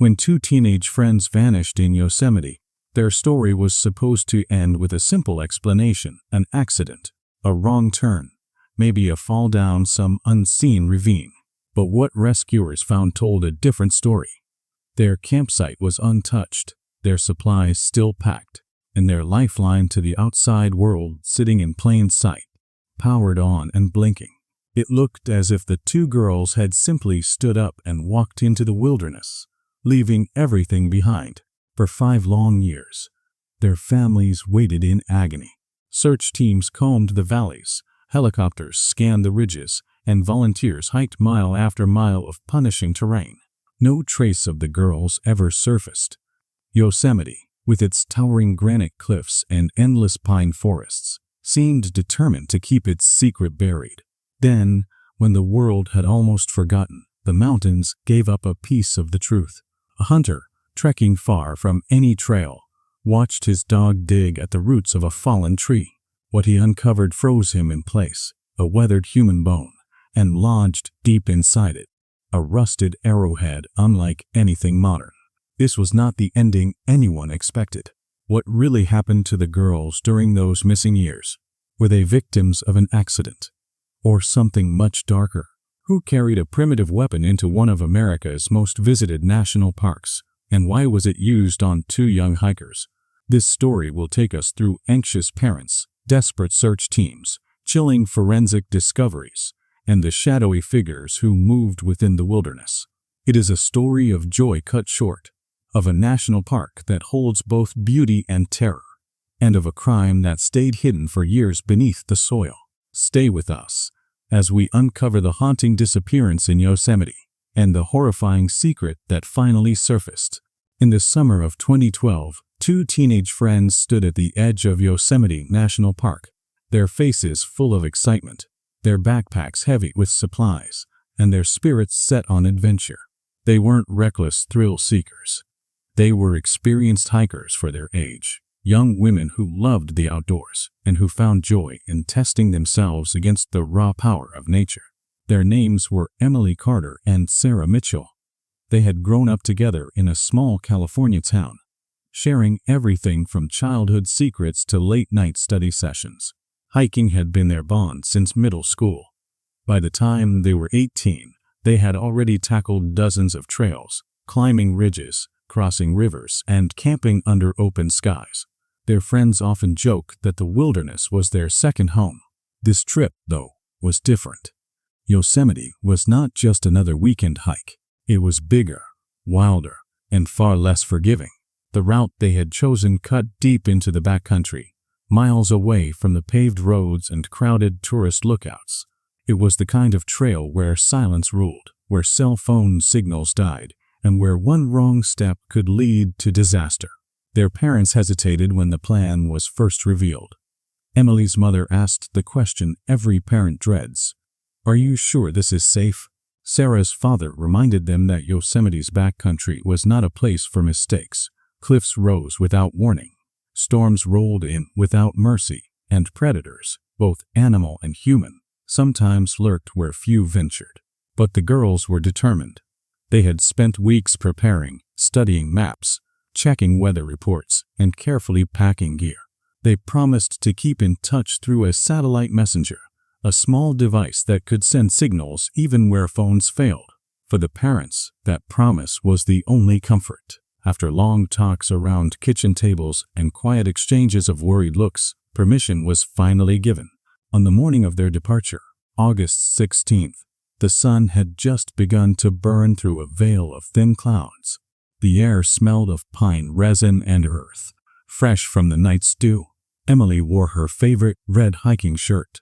When two teenage friends vanished in Yosemite, their story was supposed to end with a simple explanation: an accident, a wrong turn, maybe a fall down some unseen ravine. But what rescuers found told a different story. Their campsite was untouched, their supplies still packed, and their lifeline to the outside world sitting in plain sight, powered on and blinking. It looked as if the two girls had simply stood up and walked into the wilderness, leaving everything behind. For 5 long years, their families waited in agony. Search teams combed the valleys, helicopters scanned the ridges, and volunteers hiked mile after mile of punishing terrain. No trace of the girls ever surfaced. Yosemite, with its towering granite cliffs and endless pine forests, seemed determined to keep its secret buried. Then, when the world had almost forgotten, the mountains gave up a piece of the truth. A hunter, trekking far from any trail, watched his dog dig at the roots of a fallen tree. What he uncovered froze him in place, a weathered human bone, and lodged deep inside it, a rusted arrowhead unlike anything modern. This was not the ending anyone expected. What really happened to the girls during those missing years? Were they victims of an accident? Or something much darker? Who carried a primitive weapon into one of America's most visited national parks? And why was it used on 2 young hikers? This story will take us through anxious parents, desperate search teams, chilling forensic discoveries, and the shadowy figures who moved within the wilderness. It is a story of joy cut short, of a national park that holds both beauty and terror, and of a crime that stayed hidden for years beneath the soil. Stay with us as we uncover the haunting disappearance in Yosemite and the horrifying secret that finally surfaced. In the summer of 2012, 2 teenage friends stood at the edge of Yosemite National Park, their faces full of excitement, their backpacks heavy with supplies, and their spirits set on adventure. They weren't reckless thrill seekers. They were experienced hikers for their age, young women who loved the outdoors and who found joy in testing themselves against the raw power of nature. Their names were Emily Carter and Sarah Mitchell. They had grown up together in a small California town, sharing everything from childhood secrets to late-night study sessions. Hiking had been their bond since middle school. By the time they were 18, they had already tackled dozens of trails, climbing ridges, crossing rivers, and camping under open skies. Their friends often joked that the wilderness was their second home. This trip, though, was different. Yosemite was not just another weekend hike. It was bigger, wilder, and far less forgiving. The route they had chosen cut deep into the backcountry, miles away from the paved roads and crowded tourist lookouts. It was the kind of trail where silence ruled, where cell phone signals died, and where one wrong step could lead to disaster. Their parents hesitated when the plan was first revealed. Emily's mother asked the question every parent dreads: "Are you sure this is safe?" Sarah's father reminded them that Yosemite's backcountry was not a place for mistakes. Cliffs rose without warning, storms rolled in without mercy, and predators, both animal and human, sometimes lurked where few ventured. But the girls were determined. They had spent weeks preparing, studying maps, checking weather reports, and carefully packing gear. They promised to keep in touch through a satellite messenger, a small device that could send signals even where phones failed. For the parents, that promise was the only comfort. After long talks around kitchen tables and quiet exchanges of worried looks, permission was finally given. On the morning of their departure, August 16th, the sun had just begun to burn through a veil of thin clouds. The air smelled of pine resin and earth, fresh from the night's dew. Emily wore her favorite red hiking shirt,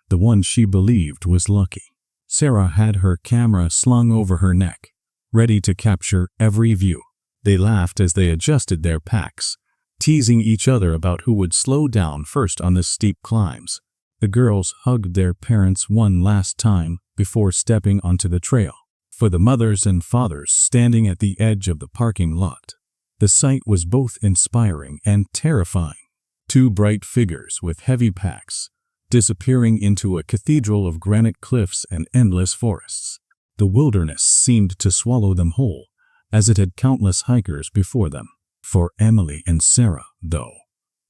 the one she believed was lucky. Sarah had her camera slung over her neck, ready to capture every view. They laughed as they adjusted their packs, teasing each other about who would slow down first on the steep climbs. The girls hugged their parents one last time before stepping onto the trail. For the mothers and fathers standing at the edge of the parking lot, the sight was both inspiring and terrifying. 2 bright figures with heavy packs, disappearing into a cathedral of granite cliffs and endless forests. The wilderness seemed to swallow them whole, as it had countless hikers before them. For Emily and Sarah, though,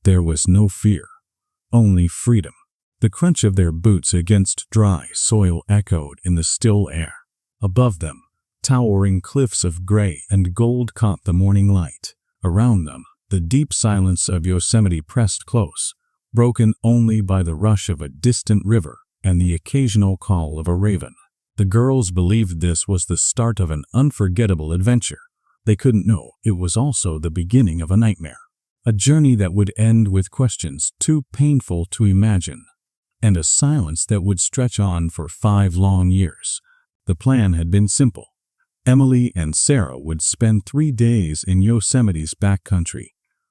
there was no fear, only freedom. The crunch of their boots against dry soil echoed in the still air. Above them, towering cliffs of gray and gold caught the morning light. Around them, the deep silence of Yosemite pressed close, broken only by the rush of a distant river and the occasional call of a raven. The girls believed this was the start of an unforgettable adventure. They couldn't know it was also the beginning of a nightmare, a journey that would end with questions too painful to imagine, and a silence that would stretch on for 5 long years. The plan had been simple. Emily and Sarah would spend 3 days in Yosemite's backcountry,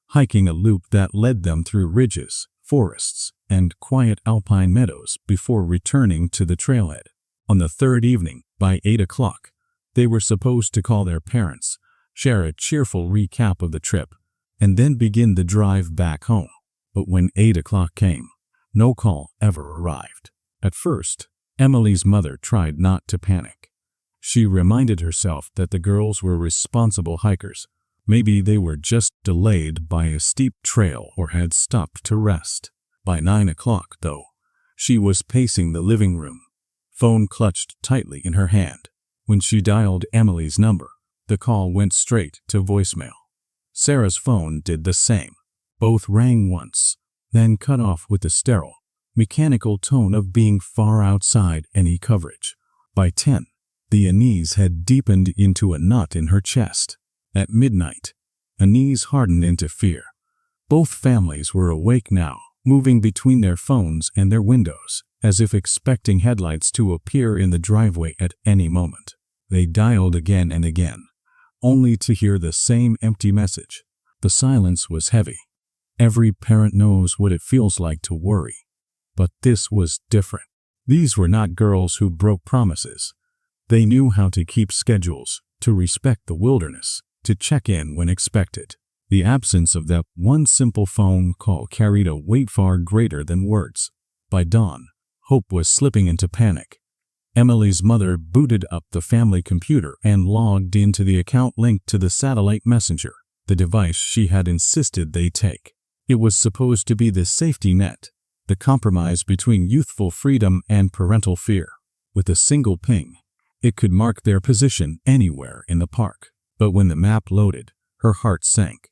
hiking a loop that led them through ridges, forests, and quiet alpine meadows before returning to the trailhead. On the 3rd evening, by 8 o'clock, they were supposed to call their parents, share a cheerful recap of the trip, and then begin the drive back home. But when 8 o'clock came, no call ever arrived. At first, Emily's mother tried not to panic. She reminded herself that the girls were responsible hikers. Maybe they were just delayed by a steep trail or had stopped to rest. By 9 o'clock, though, she was pacing the living room, phone clutched tightly in her hand. When she dialed Emily's number, the call went straight to voicemail. Sarah's phone did the same. Both rang once, then cut off with the sterile, mechanical tone of being far outside any coverage. By 10, the unease had deepened into a knot in her chest. At midnight, unease hardened into fear. Both families were awake now, moving between their phones and their windows, as if expecting headlights to appear in the driveway at any moment. They dialed again and again, only to hear the same empty message. The silence was heavy. Every parent knows what it feels like to worry. But this was different. These were not girls who broke promises. They knew how to keep schedules, to respect the wilderness, to check in when expected. The absence of that one simple phone call carried a weight far greater than words. By dawn, hope was slipping into panic. Emily's mother booted up the family computer and logged into the account linked to the satellite messenger, the device she had insisted they take. It was supposed to be the safety net, the compromise between youthful freedom and parental fear. With a single ping, it could mark their position anywhere in the park. But when the map loaded, her heart sank.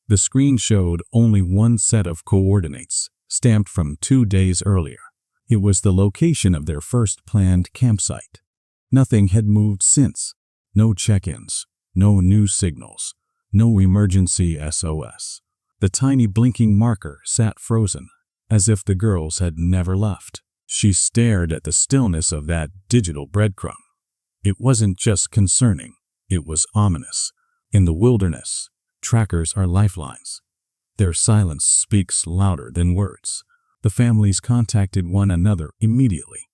The screen showed only one set of coordinates, stamped from 2 days earlier. It was the location of their first planned campsite. Nothing had moved since. No check-ins, no news signals, no emergency SOS. The tiny blinking marker sat frozen, as if the girls had never left. She stared at the stillness of that digital breadcrumb. It wasn't just concerning, it was ominous. In the wilderness, trackers are lifelines. Their silence speaks louder than words. The families contacted one another immediately.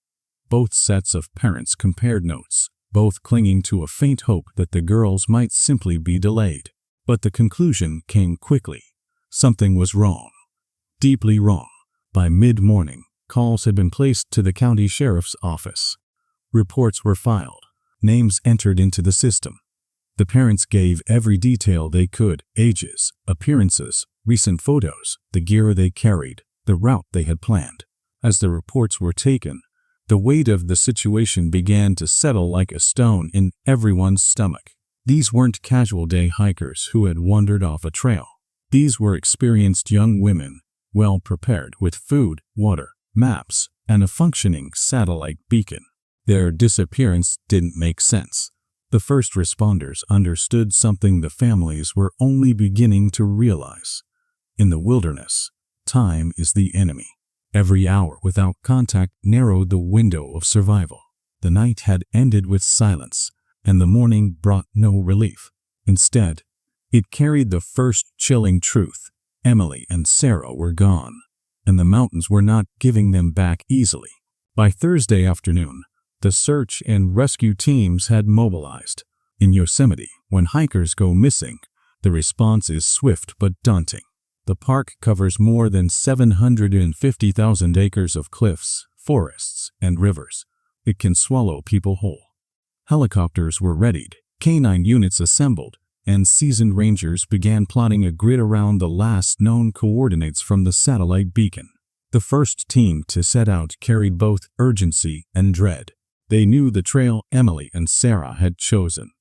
Both sets of parents compared notes, both clinging to a faint hope that the girls might simply be delayed. But the conclusion came quickly. Something was wrong. Deeply wrong. By mid-morning, calls had been placed to the county sheriff's office. Reports were filed. Names entered into the system. The parents gave every detail they could: ages, appearances, recent photos, the gear they carried, the route they had planned. As the reports were taken, the weight of the situation began to settle like a stone in everyone's stomach. These weren't casual day hikers who had wandered off a trail. These were experienced young women, well prepared with food, water, maps, and a functioning satellite beacon. Their disappearance didn't make sense. The first responders understood something the families were only beginning to realize. In the wilderness, time is the enemy. Every hour without contact narrowed the window of survival. The night had ended with silence, and the morning brought no relief. Instead, it carried the first chilling truth. Emily and Sarah were gone, and the mountains were not giving them back easily. By Thursday afternoon, the search and rescue teams had mobilized. In Yosemite, when hikers go missing, the response is swift but daunting. The park covers more than 750,000 acres of cliffs, forests, and rivers. It can swallow people whole. Helicopters were readied, Canine units assembled, and seasoned rangers began plotting a grid around the last known coordinates from the satellite beacon. The first team to set out carried both urgency and dread. They knew the trail Emily and Sarah had chosen.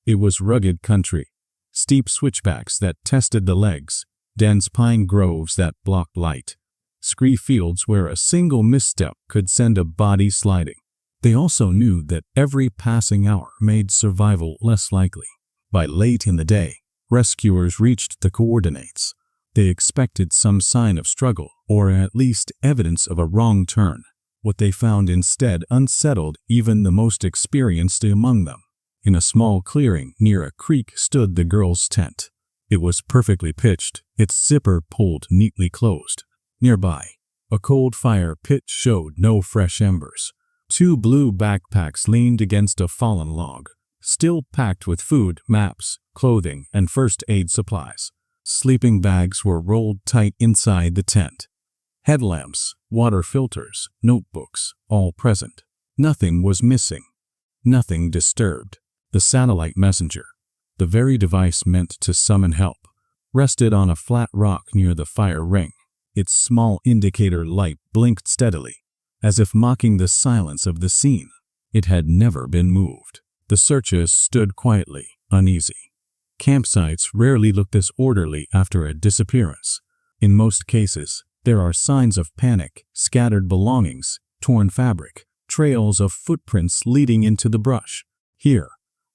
It was rugged country, steep switchbacks that tested the legs, dense pine groves that blocked light, scree fields where a single misstep could send a body sliding. They also knew that every passing hour made survival less likely. By late in the day, rescuers reached the coordinates. They expected some sign of struggle, or at least evidence of a wrong turn. What they found instead unsettled even the most experienced among them. In a small clearing near a creek stood the girls' tent. It was perfectly pitched, its zipper pulled neatly closed. Nearby, a cold fire pit showed no fresh embers. 2 blue backpacks leaned against a fallen log, still packed with food, maps, clothing, and first aid supplies. Sleeping bags were rolled tight inside the tent. Headlamps, water filters, notebooks, all present. Nothing was missing. Nothing disturbed. The satellite messenger, the very device meant to summon help, rested on a flat rock near the fire ring. Its small indicator light blinked steadily, as if mocking the silence of the scene. It had never been moved. The searchers stood quietly, uneasy. Campsites rarely look this orderly after a disappearance. In most cases, there are signs of panic, scattered belongings, torn fabric, trails of footprints leading into the brush. Here,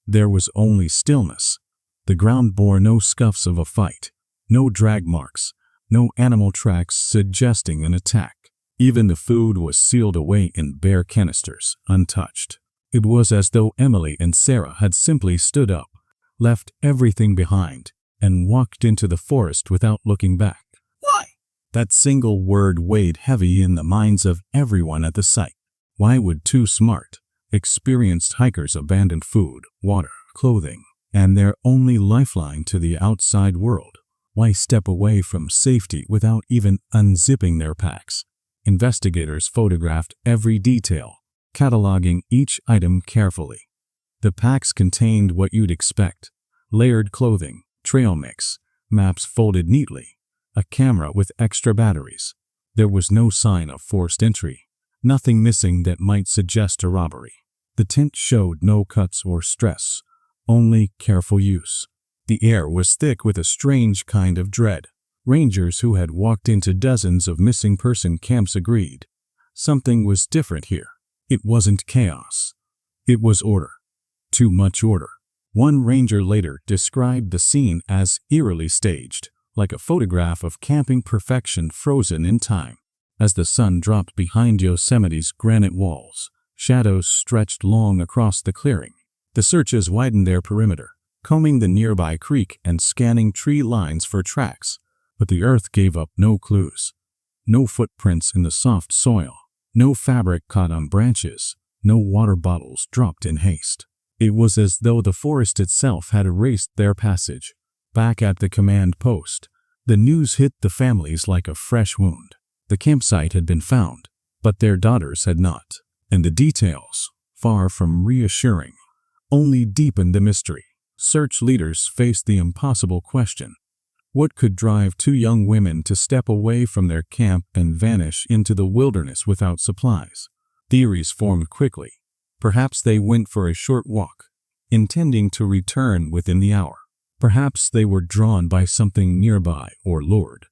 there was only stillness. The ground bore no scuffs of a fight, no drag marks, no animal tracks suggesting an attack. Even the food was sealed away in bare canisters, untouched. It was as though Emily and Sarah had simply stood up, left everything behind, and walked into the forest without looking back. Why? That single word weighed heavy in the minds of everyone at the site. Why would 2 smart, experienced hikers abandon food, water, clothing, and their only lifeline to the outside world? Why step away from safety without even unzipping their packs? Investigators photographed every detail, cataloging each item carefully. The packs contained what you'd expect: layered clothing, trail mix, maps folded neatly, a camera with extra batteries. There was no sign of forced entry, nothing missing that might suggest a robbery. The tent showed no cuts or stress, only careful use. The air was thick with a strange kind of dread. Rangers who had walked into dozens of missing person camps agreed. Something was different here. It wasn't chaos. It was order. Too much order. One ranger later described the scene as eerily staged, like a photograph of camping perfection frozen in time. As the sun dropped behind Yosemite's granite walls, shadows stretched long across the clearing. The searchers widened their perimeter, combing the nearby creek and scanning tree lines for tracks. But the earth gave up no clues. No footprints in the soft soil, no fabric caught on branches, no water bottles dropped in haste. It was as though the forest itself had erased their passage. Back at the command post, the news hit the families like a fresh wound. The campsite had been found, but their daughters had not. And the details, far from reassuring, only deepened the mystery. Search leaders faced the impossible question: what could drive 2 young women to step away from their camp and vanish into the wilderness without supplies? Theories formed quickly. Perhaps they went for a short walk, intending to return within the hour. Perhaps they were drawn by something nearby or lured.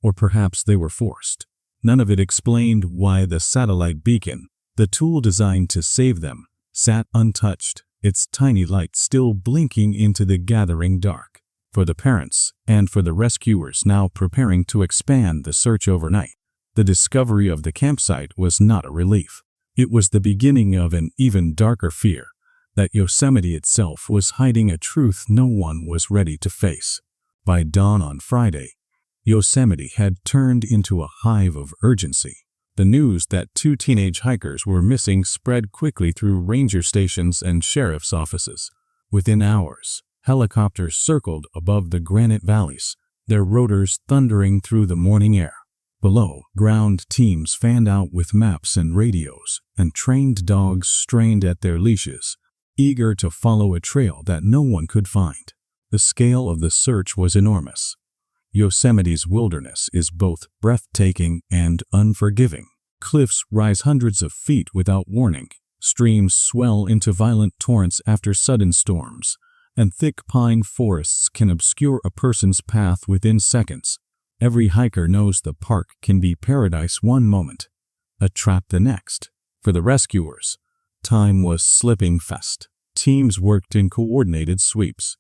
Or perhaps they were forced. None of it explained why the satellite beacon, the tool designed to save them, sat untouched, its tiny light still blinking into the gathering dark. For the parents, and for the rescuers now preparing to expand the search overnight, the discovery of the campsite was not a relief. It was the beginning of an even darker fear, that Yosemite itself was hiding a truth no one was ready to face. By dawn on Friday, Yosemite had turned into a hive of urgency. The news that 2 teenage hikers were missing spread quickly through ranger stations and sheriff's offices. Within hours, helicopters circled above the granite valleys, their rotors thundering through the morning air. Below, ground teams fanned out with maps and radios, and trained dogs strained at their leashes, eager to follow a trail that no one could find. The scale of the search was enormous. Yosemite's wilderness is both breathtaking and unforgiving. Cliffs rise hundreds of feet without warning, streams swell into violent torrents after sudden storms, and thick pine forests can obscure a person's path within seconds. Every hiker knows the park can be paradise one moment, a trap the next. For the rescuers, time was slipping fast. Teams worked in coordinated sweeps.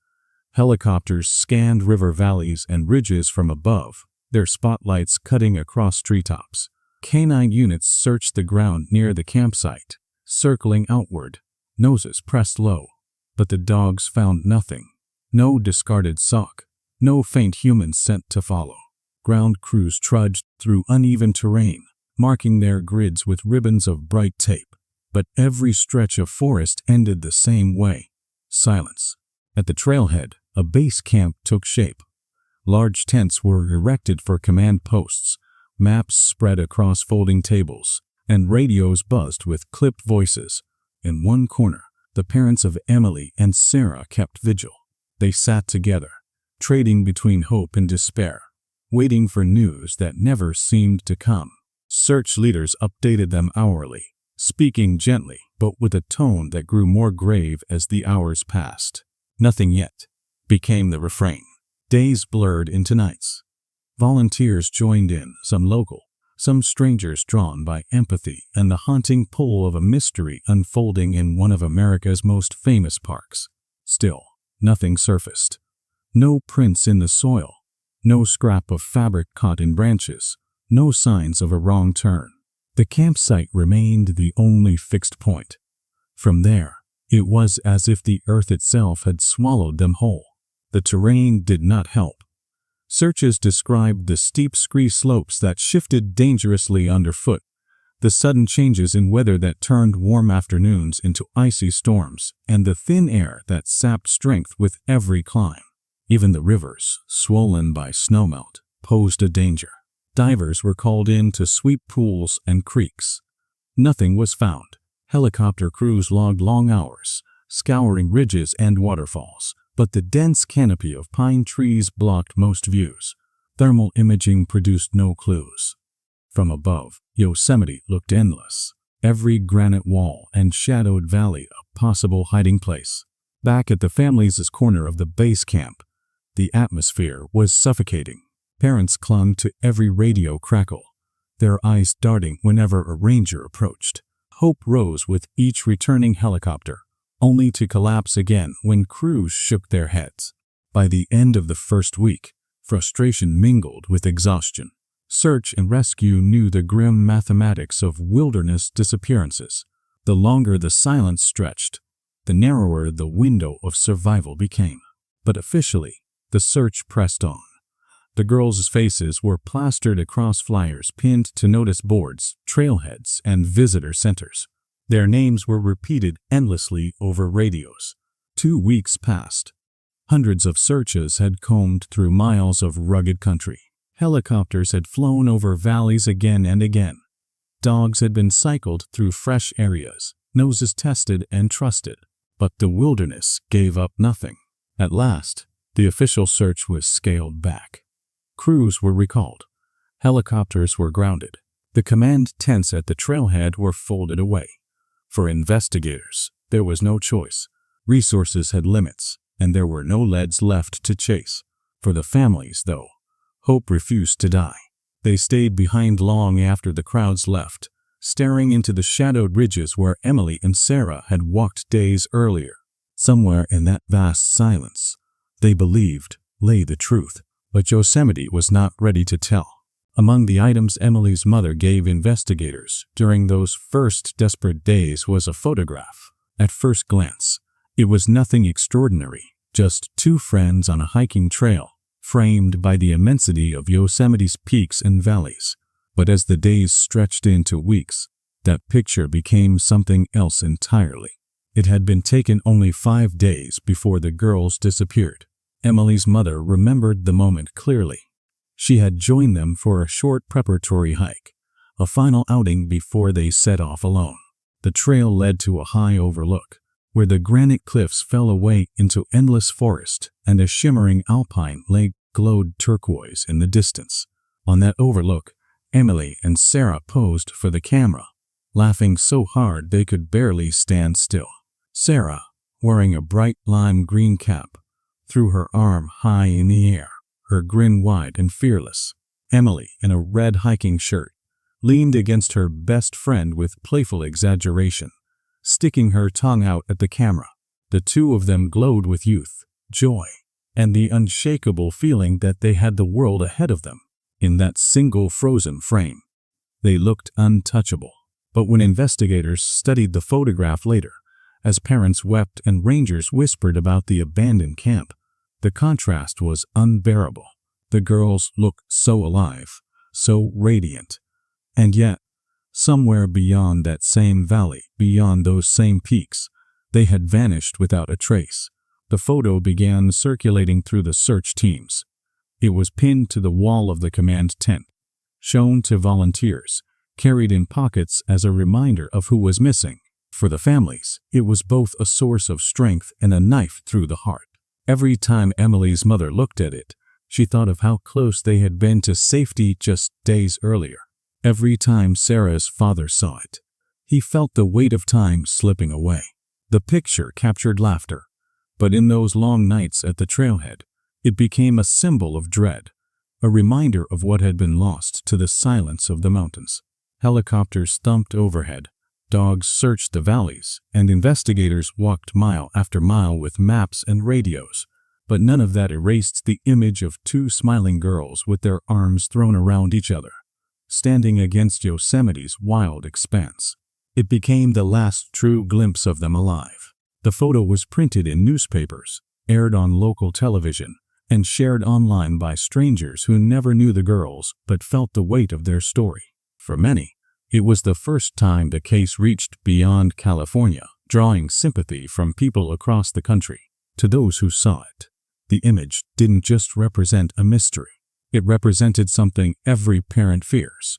Helicopters scanned river valleys and ridges from above, their spotlights cutting across treetops. Canine units searched the ground near the campsite, circling outward, noses pressed low. But the dogs found nothing. No discarded sock, no faint human scent to follow. Ground crews trudged through uneven terrain, marking their grids with ribbons of bright tape. But every stretch of forest ended the same way: silence. At the trailhead, a base camp took shape. Large tents were erected for command posts, maps spread across folding tables, and radios buzzed with clipped voices. In one corner, the parents of Emily and Sarah kept vigil. They sat together, trading between hope and despair, waiting for news that never seemed to come. Search leaders updated them hourly, speaking gently but with a tone that grew more grave as the hours passed. "Nothing yet," became the refrain. Days blurred into nights. Volunteers joined in, some local, some strangers drawn by empathy and the haunting pull of a mystery unfolding in one of America's most famous parks. Still, nothing surfaced. No prints in the soil, no scrap of fabric caught in branches, no signs of a wrong turn. The campsite remained the only fixed point. From there, it was as if the earth itself had swallowed them whole. The terrain did not help. Searches described the steep scree slopes that shifted dangerously underfoot, the sudden changes in weather that turned warm afternoons into icy storms, and the thin air that sapped strength with every climb. Even the rivers, swollen by snowmelt, posed a danger. Divers were called in to sweep pools and creeks. Nothing was found. Helicopter crews logged long hours, scouring ridges and waterfalls, but the dense canopy of pine trees blocked most views. Thermal imaging produced no clues. From above, Yosemite looked endless, every granite wall and shadowed valley a possible hiding place. Back at the family's corner of the base camp, the atmosphere was suffocating. Parents clung to every radio crackle, their eyes darting whenever a ranger approached. Hope rose with each returning helicopter, only to collapse again when crews shook their heads. By the end of the first week, frustration mingled with exhaustion. Search and rescue knew the grim mathematics of wilderness disappearances. The longer the silence stretched, the narrower the window of survival became. But officially, the search pressed on. The girls' faces were plastered across flyers pinned to notice boards, trailheads, and visitor centers. Their names were repeated endlessly over radios. 2 weeks passed. Hundreds of searches had combed through miles of rugged country. Helicopters had flown over valleys again and again. Dogs had been cycled through fresh areas, noses tested and trusted. But the wilderness gave up nothing. At last, the official search was scaled back. Crews were recalled. Helicopters were grounded. The command tents at the trailhead were folded away. For investigators, there was no choice. Resources had limits, and there were no leads left to chase. For the families, though, hope refused to die. They stayed behind long after the crowds left, staring into the shadowed ridges where Emily and Sarah had walked days earlier. Somewhere in that vast silence, they believed, lay the truth. But Yosemite was not ready to tell. Among the items Emily's mother gave investigators during those first desperate days was a photograph. At first glance, it was nothing extraordinary, just two friends on a hiking trail, framed by the immensity of Yosemite's peaks and valleys. But as the days stretched into weeks, that picture became something else entirely. It had been taken only 5 days before the girls disappeared. Emily's mother remembered the moment clearly. She had joined them for a short preparatory hike, a final outing before they set off alone. The trail led to a high overlook, where the granite cliffs fell away into endless forest and a shimmering alpine lake glowed turquoise in the distance. On that overlook, Emily and Sarah posed for the camera, laughing so hard they could barely stand still. Sarah, wearing a bright lime green cap, threw her arm high in the air, her grin wide and fearless. Emily, in a red hiking shirt, leaned against her best friend with playful exaggeration, sticking her tongue out at the camera. The two of them glowed with youth, joy, and the unshakable feeling that they had the world ahead of them. In that single frozen frame, they looked untouchable. But when investigators studied the photograph later, as parents wept and rangers whispered about the abandoned camp, the contrast was unbearable. The girls looked so alive, so radiant. And yet, somewhere beyond that same valley, beyond those same peaks, they had vanished without a trace. The photo began circulating through the search teams. It was pinned to the wall of the command tent, shown to volunteers, carried in pockets as a reminder of who was missing. For the families, it was both a source of strength and a knife through the heart. Every time Emily's mother looked at it, she thought of how close they had been to safety just days earlier. Every time Sarah's father saw it, he felt the weight of time slipping away. The picture captured laughter, but in those long nights at the trailhead, it became a symbol of dread, a reminder of what had been lost to the silence of the mountains. Helicopters thumped overhead, dogs searched the valleys, and investigators walked mile after mile with maps and radios. But none of that erased the image of two smiling girls with their arms thrown around each other, standing against Yosemite's wild expanse. It became the last true glimpse of them alive. The photo was printed in newspapers, aired on local television, and shared online by strangers who never knew the girls but felt the weight of their story. For many, it was the first time the case reached beyond California, drawing sympathy from people across the country. To those who saw it, the image didn't just represent a mystery. It represented something every parent fears: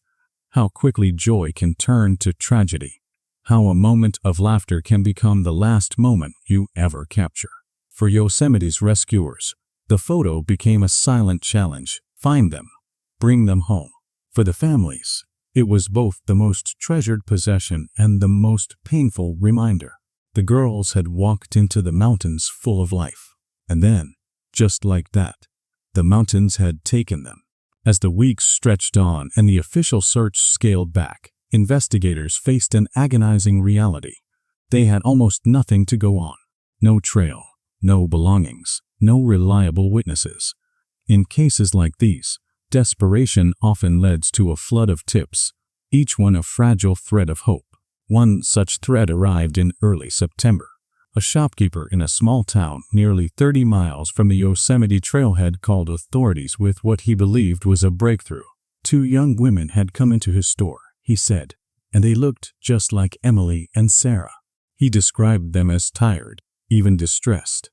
how quickly joy can turn to tragedy, how a moment of laughter can become the last moment you ever capture. For Yosemite's rescuers, the photo became a silent challenge: find them, bring them home. For the families, it was both the most treasured possession and the most painful reminder. The girls had walked into the mountains full of life, and then, just like that, the mountains had taken them. As the weeks stretched on and the official search scaled back, investigators faced an agonizing reality. They had almost nothing to go on. No trail, no belongings, no reliable witnesses. In cases like these, desperation often leads to a flood of tips, each one a fragile thread of hope. One such thread arrived in early September. A shopkeeper in a small town nearly 30 miles from the Yosemite trailhead called authorities with what he believed was a breakthrough. Two young women had come into his store, he said, and they looked just like Emily and Sarah. He described them as tired, even distressed.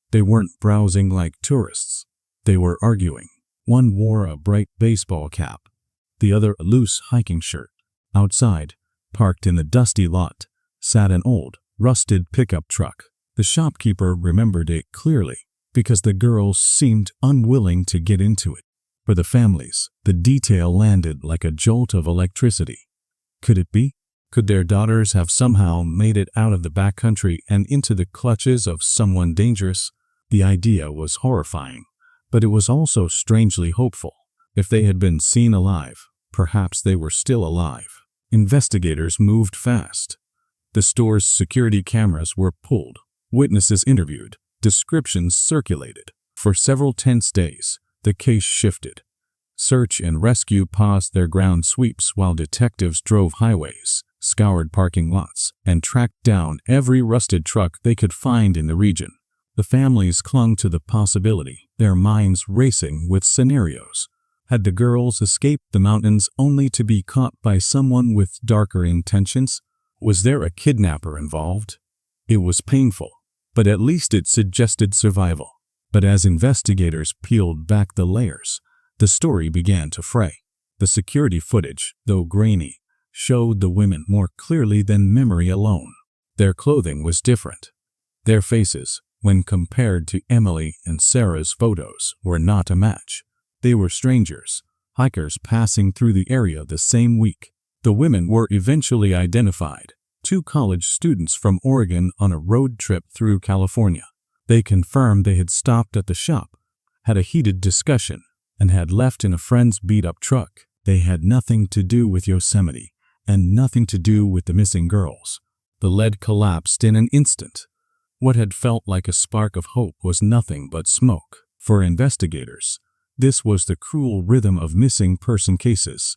They weren't browsing like tourists. They were arguing. One wore a bright baseball cap, the other a loose hiking shirt. Outside, parked in the dusty lot, sat an old, rusted pickup truck. The shopkeeper remembered it clearly because the girls seemed unwilling to get into it. For the families, the detail landed like a jolt of electricity. Could it be? Could their daughters have somehow made it out of the backcountry and into the clutches of someone dangerous? The idea was horrifying, but it was also strangely hopeful. If they had been seen alive, perhaps they were still alive. Investigators moved fast. The store's security cameras were pulled, witnesses interviewed, descriptions circulated. For several tense days, the case shifted. Search and rescue paused their ground sweeps while detectives drove highways, scoured parking lots, and tracked down every rusted truck they could find in the region. The families clung to the possibility, their minds racing with scenarios. Had the girls escaped the mountains only to be caught by someone with darker intentions? Was there a kidnapper involved? It was painful, but at least it suggested survival. But as investigators peeled back the layers, the story began to fray. The security footage, though grainy, showed the women more clearly than memory alone. Their clothing was different. Their faces, when compared to Emily and Sarah's photos, were not a match. They were strangers, hikers passing through the area the same week. The women were eventually identified, two college students from Oregon on a road trip through California. They confirmed they had stopped at the shop, had a heated discussion, and had left in a friend's beat-up truck. They had nothing to do with Yosemite, and nothing to do with the missing girls. The lead collapsed in an instant. What had felt like a spark of hope was nothing but smoke. For investigators, this was the cruel rhythm of missing person cases.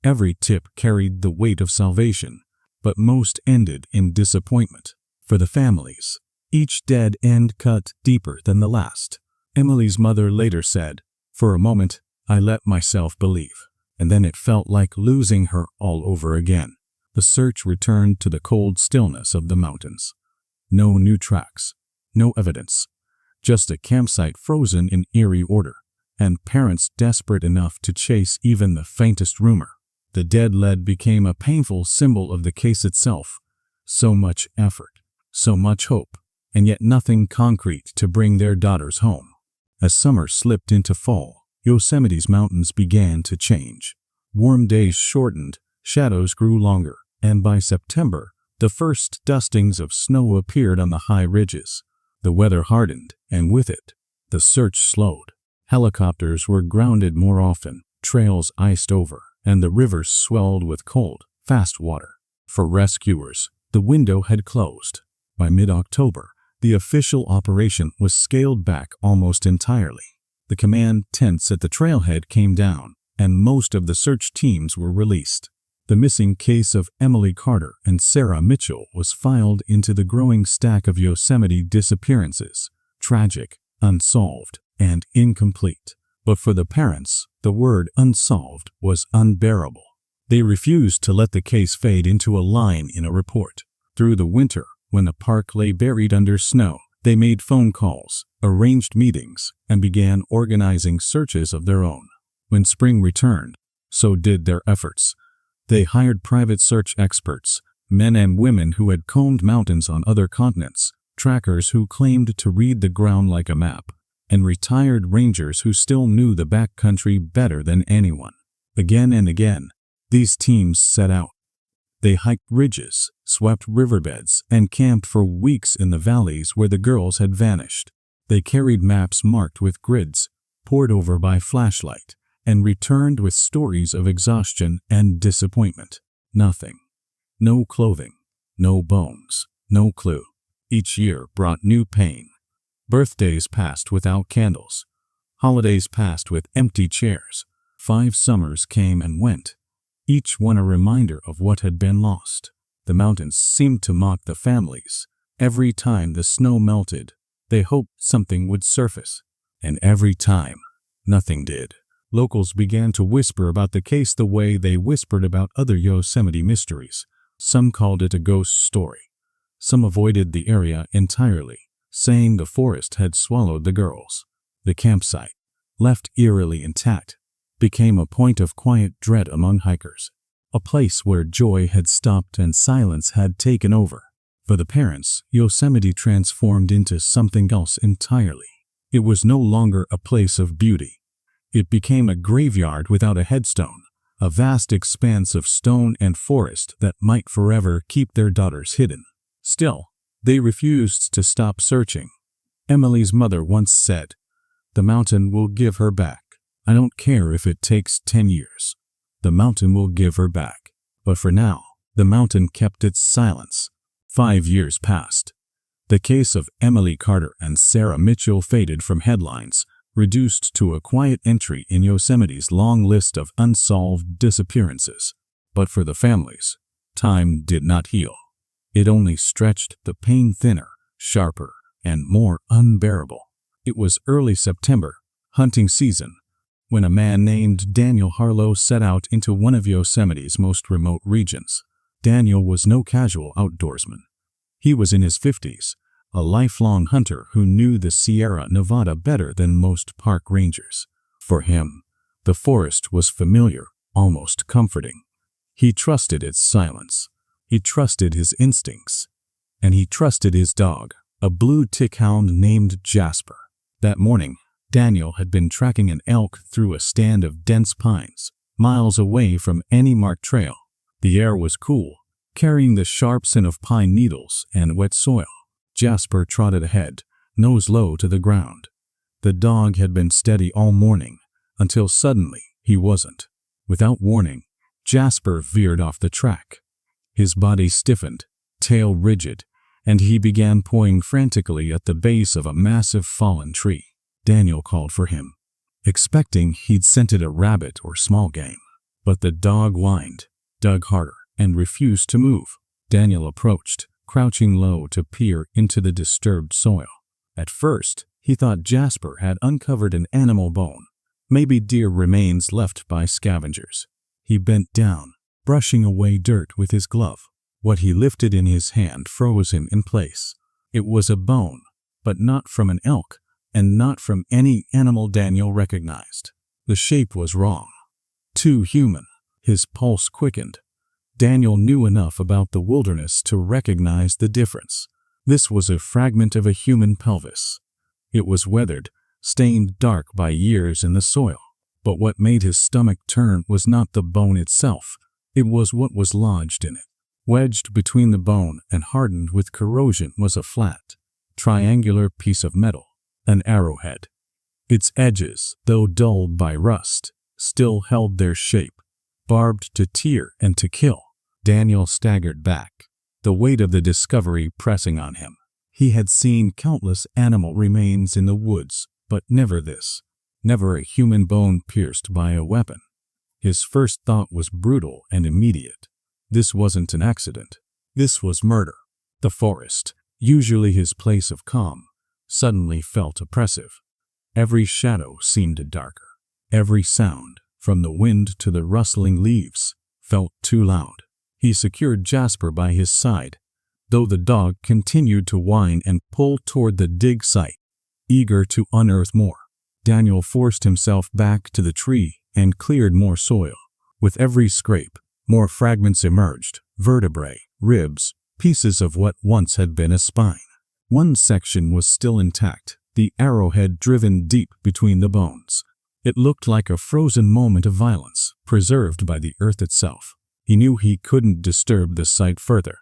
Every tip carried the weight of salvation, but most ended in disappointment. For the families, each dead end cut deeper than the last. Emily's mother later said, "For a moment, I let myself believe, and then it felt like losing her all over again." The search returned to the cold stillness of the mountains. No new tracks, no evidence, just a campsite frozen in eerie order, and parents desperate enough to chase even the faintest rumor. The dead lead became a painful symbol of the case itself. So much effort, so much hope, and yet nothing concrete to bring their daughters home. As summer slipped into fall, Yosemite's mountains began to change. Warm days shortened, shadows grew longer, and by September, the first dustings of snow appeared on the high ridges. The weather hardened, and with it, the search slowed. Helicopters were grounded more often, trails iced over, and the rivers swelled with cold, fast water. For rescuers, the window had closed. By mid-October, the official operation was scaled back almost entirely. The command tents at the trailhead came down, and most of the search teams were released. The missing case of Emily Carter and Sarah Mitchell was filed into the growing stack of Yosemite disappearances, tragic, unsolved, and incomplete. But for the parents, the word unsolved was unbearable. They refused to let the case fade into a line in a report. Through the winter, when the park lay buried under snow, they made phone calls, arranged meetings, and began organizing searches of their own. When spring returned, so did their efforts. They hired private search experts, men and women who had combed mountains on other continents, trackers who claimed to read the ground like a map, and retired rangers who still knew the backcountry better than anyone. Again and again, these teams set out. They hiked ridges, swept riverbeds, and camped for weeks in the valleys where the girls had vanished. They carried maps marked with grids, pored over by flashlight, and returned with stories of exhaustion and disappointment. Nothing. No clothing, no bones, no clue. Each year brought new pain. Birthdays passed without candles. Holidays passed with empty chairs. 5 summers came and went, each one a reminder of what had been lost. The mountains seemed to mock the families. Every time the snow melted, they hoped something would surface. And every time, nothing did. Locals began to whisper about the case the way they whispered about other Yosemite mysteries. Some called it a ghost story. Some avoided the area entirely, saying the forest had swallowed the girls. The campsite, left eerily intact, became a point of quiet dread among hikers, a place where joy had stopped and silence had taken over. For the parents, Yosemite transformed into something else entirely. It was no longer a place of beauty. It became a graveyard without a headstone, a vast expanse of stone and forest that might forever keep their daughters hidden. Still, they refused to stop searching. Emily's mother once said, "The mountain will give her back. I don't care if it takes 10 years. The mountain will give her back." But for now, the mountain kept its silence. 5 years passed. The case of Emily Carter and Sarah Mitchell faded from headlines, reduced to a quiet entry in Yosemite's long list of unsolved disappearances. But for the families, time did not heal. It only stretched the pain thinner, sharper, and more unbearable. It was early September, hunting season, when a man named Daniel Harlow set out into one of Yosemite's most remote regions. Daniel was no casual outdoorsman. He was in his 50s, a lifelong hunter who knew the Sierra Nevada better than most park rangers. For him, the forest was familiar, almost comforting. He trusted its silence. He trusted his instincts. And he trusted his dog, a blue tick hound named Jasper. That morning, Daniel had been tracking an elk through a stand of dense pines, miles away from any marked trail. The air was cool, carrying the sharp scent of pine needles and wet soil. Jasper trotted ahead, nose low to the ground. The dog had been steady all morning, until suddenly he wasn't. Without warning, Jasper veered off the track. His body stiffened, tail rigid, and he began pawing frantically at the base of a massive fallen tree. Daniel called for him, expecting he'd scented a rabbit or small game. But the dog whined, dug harder, and refused to move. Daniel approached, crouching low to peer into the disturbed soil. At first, he thought Jasper had uncovered an animal bone, maybe deer remains left by scavengers. He bent down, brushing away dirt with his glove. What he lifted in his hand froze him in place. It was a bone, but not from an elk, and not from any animal Daniel recognized. The shape was wrong. Too human. His pulse quickened. Daniel knew enough about the wilderness to recognize the difference. This was a fragment of a human pelvis. It was weathered, stained dark by years in the soil. But what made his stomach turn was not the bone itself. It was what was lodged in it. Wedged between the bone and hardened with corrosion was a flat, triangular piece of metal, an arrowhead. Its edges, though dulled by rust, still held their shape, barbed to tear and to kill. Daniel staggered back, the weight of the discovery pressing on him. He had seen countless animal remains in the woods, but never this. Never a human bone pierced by a weapon. His first thought was brutal and immediate. This wasn't an accident. This was murder. The forest, usually his place of calm, suddenly felt oppressive. Every shadow seemed darker. Every sound, from the wind to the rustling leaves, felt too loud. He secured Jasper by his side, though the dog continued to whine and pull toward the dig site, eager to unearth more. Daniel forced himself back to the tree and cleared more soil. With every scrape, more fragments emerged, vertebrae, ribs, pieces of what once had been a spine. One section was still intact, the arrowhead driven deep between the bones. It looked like a frozen moment of violence, preserved by the earth itself. He knew he couldn't disturb the site further.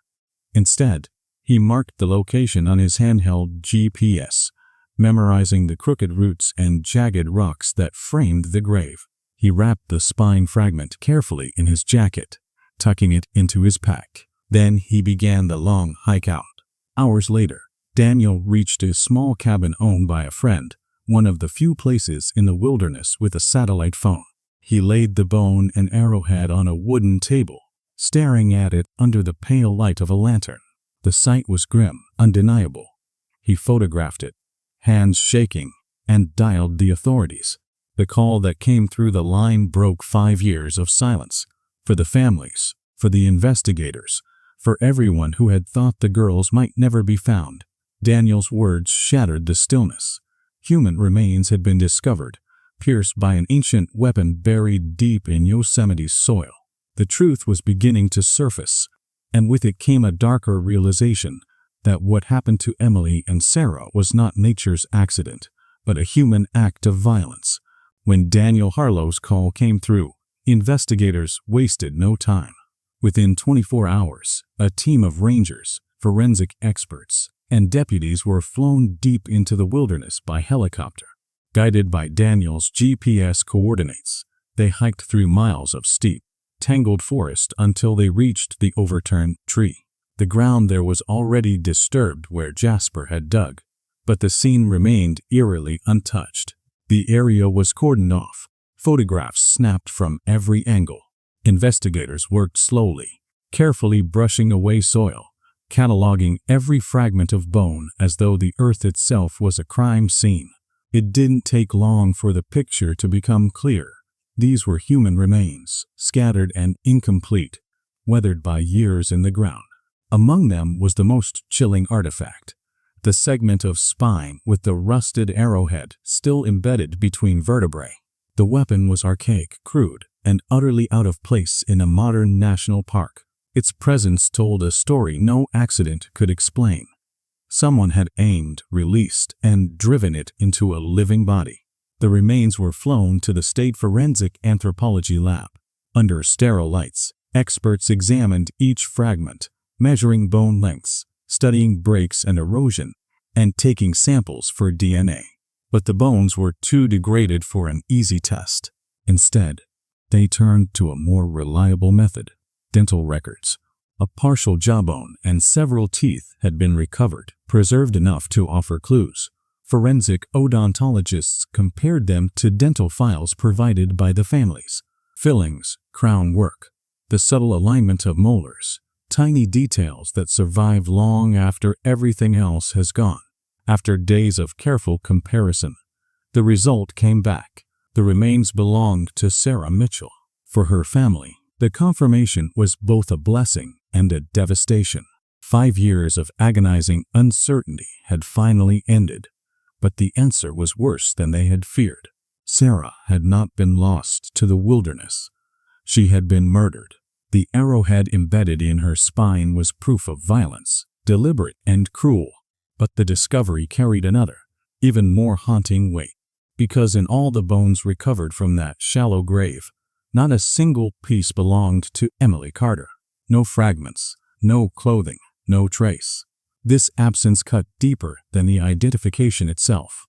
Instead, he marked the location on his handheld GPS, memorizing the crooked roots and jagged rocks that framed the grave. He wrapped the spine fragment carefully in his jacket, tucking it into his pack. Then he began the long hike out. Hours later, Daniel reached a small cabin owned by a friend, one of the few places in the wilderness with a satellite phone. He laid the bone and arrowhead on a wooden table, staring at it under the pale light of a lantern. The sight was grim, undeniable. He photographed it, hands shaking, and dialed the authorities. The call that came through the line broke 5 years of silence. For the families, for the investigators, for everyone who had thought the girls might never be found. Daniel's words shattered the stillness. Human remains had been discovered, pierced by an ancient weapon buried deep in Yosemite's soil. The truth was beginning to surface, and with it came a darker realization that what happened to Emily and Sarah was not nature's accident, but a human act of violence. When Daniel Harlow's call came through, investigators wasted no time. Within 24 hours, a team of rangers, forensic experts, and deputies were flown deep into the wilderness by helicopter. Guided by Daniel's GPS coordinates, they hiked through miles of steep, tangled forest until they reached the overturned tree. The ground there was already disturbed where Jasper had dug, but the scene remained eerily untouched. The area was cordoned off, photographs snapped from every angle. Investigators worked slowly, carefully brushing away soil, cataloging every fragment of bone as though the earth itself was a crime scene. It didn't take long for the picture to become clear. These were human remains, scattered and incomplete, weathered by years in the ground. Among them was the most chilling artifact, the segment of spine with the rusted arrowhead still embedded between vertebrae. The weapon was archaic, crude, and utterly out of place in a modern national park. Its presence told a story no accident could explain. Someone had aimed, released, and driven it into a living body. The remains were flown to the State Forensic Anthropology Lab. Under sterile lights, experts examined each fragment, measuring bone lengths, studying breaks and erosion, and taking samples for DNA. But the bones were too degraded for an easy test. Instead, they turned to a more reliable method. Dental records. A partial jawbone and several teeth had been recovered, preserved enough to offer clues. Forensic odontologists compared them to dental files provided by the families. Fillings, crown work, the subtle alignment of molars, tiny details that survive long after everything else has gone. After days of careful comparison, the result came back. The remains belonged to Sarah Mitchell. For her family, the confirmation was both a blessing and a devastation. 5 years of agonizing uncertainty had finally ended, but the answer was worse than they had feared. Sarah had not been lost to the wilderness. She had been murdered. The arrowhead embedded in her spine was proof of violence, deliberate and cruel. But the discovery carried another, even more haunting weight. Because in all the bones recovered from that shallow grave, not a single piece belonged to Emily Carter. No fragments, no clothing, no trace. This absence cut deeper than the identification itself.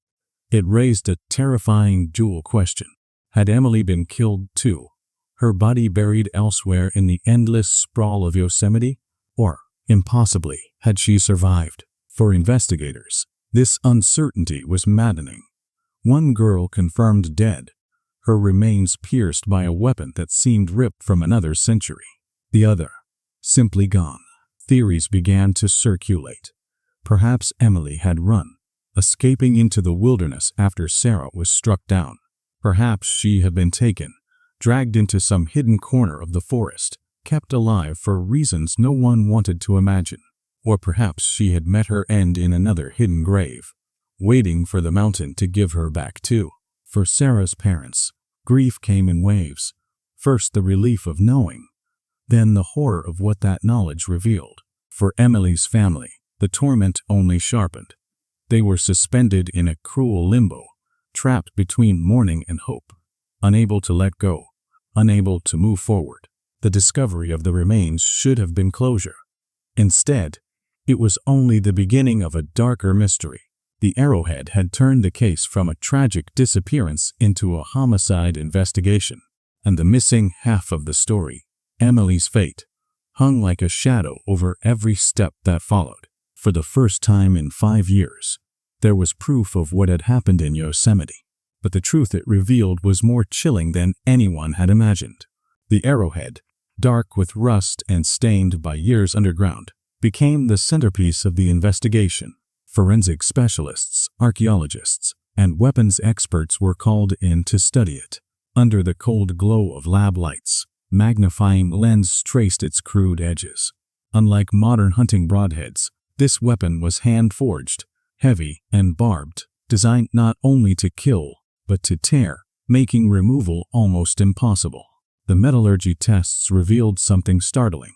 It raised a terrifying dual question. Had Emily been killed too, her body buried elsewhere in the endless sprawl of Yosemite? Or, impossibly, had she survived? For investigators, this uncertainty was maddening. One girl confirmed dead, her remains pierced by a weapon that seemed ripped from another century. The other, simply gone. Theories began to circulate. Perhaps Emily had run, escaping into the wilderness after Sarah was struck down. Perhaps she had been taken, dragged into some hidden corner of the forest, kept alive for reasons no one wanted to imagine. Or perhaps she had met her end in another hidden grave, waiting for the mountain to give her back too. For Sarah's parents, grief came in waves. First the relief of knowing, then the horror of what that knowledge revealed. For Emily's family, the torment only sharpened. They were suspended in a cruel limbo, trapped between mourning and hope, unable to let go, unable to move forward. The discovery of the remains should have been closure. Instead, it was only the beginning of a darker mystery. The arrowhead had turned the case from a tragic disappearance into a homicide investigation, and the missing half of the story, Emily's fate, hung like a shadow over every step that followed. For the first time in 5 years, there was proof of what had happened in Yosemite, but the truth it revealed was more chilling than anyone had imagined. The arrowhead, dark with rust and stained by years underground, became the centerpiece of the investigation. Forensic specialists, archaeologists, and weapons experts were called in to study it. Under the cold glow of lab lights, magnifying lenses traced its crude edges. Unlike modern hunting broadheads, this weapon was hand-forged, heavy and barbed, designed not only to kill, but to tear, making removal almost impossible. The metallurgy tests revealed something startling.